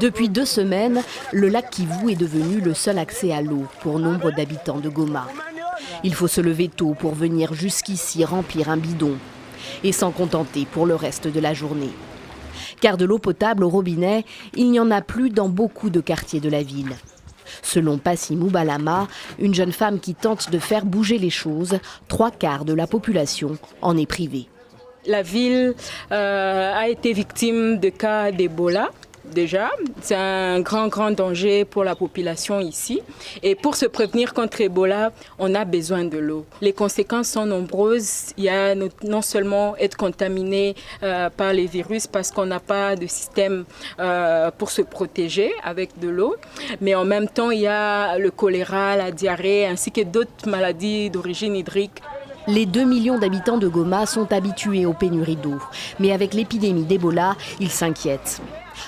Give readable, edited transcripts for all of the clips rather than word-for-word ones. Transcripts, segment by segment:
Depuis 2 semaines, le lac Kivu est devenu le seul accès à l'eau pour nombre d'habitants de Goma. Il faut se lever tôt pour venir jusqu'ici remplir un bidon et s'en contenter pour le reste de la journée. Car de l'eau potable au robinet, il n'y en a plus dans beaucoup de quartiers de la ville. Selon Passy Moubalama, une jeune femme qui tente de faire bouger les choses, 3/4 de la population en est privée. La ville a été victime de cas d'Ebola. Déjà, c'est un grand danger pour la population ici. Et pour se prévenir contre Ebola, on a besoin de l'eau. Les conséquences sont nombreuses. Il y a non seulement être contaminé par les virus parce qu'on n'a pas de système pour se protéger avec de l'eau, mais en même temps, il y a le choléra, la diarrhée, ainsi que d'autres maladies d'origine hydrique. Les 2 millions d'habitants de Goma sont habitués aux pénuries d'eau. Mais avec l'épidémie d'Ebola, ils s'inquiètent.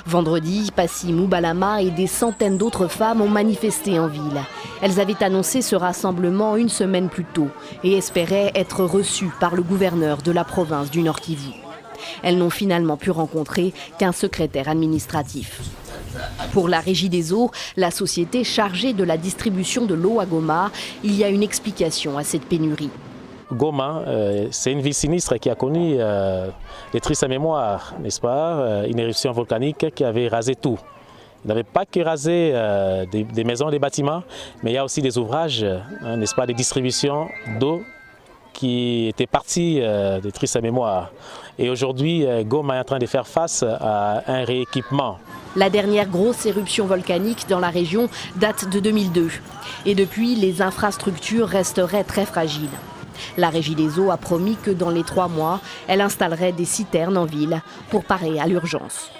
Vendredi, Passy Moubalama et des centaines d'autres femmes ont manifesté en ville. Elles avaient annoncé ce rassemblement une semaine plus tôt et espéraient être reçues par le gouverneur de la province du Nord Kivu. Elles n'ont finalement pu rencontrer qu'un secrétaire administratif. Pour la Régie des eaux, la société chargée de la distribution de l'eau à Goma, il y a une explication à cette pénurie. Goma, c'est une ville sinistre qui a connu des tristes mémoires, n'est-ce pas, une éruption volcanique qui avait rasé tout. Il n'avait pas que rasé des maisons, des bâtiments, mais il y a aussi des ouvrages, n'est-ce pas, des distributions d'eau qui étaient partis des tristes mémoires. Et aujourd'hui, Goma est en train de faire face à un rééquipement. La dernière grosse éruption volcanique dans la région date de 2002. Et depuis, les infrastructures resteraient très fragiles. La Régie des eaux a promis que dans les 3 mois, elle installerait des citernes en ville pour parer à l'urgence.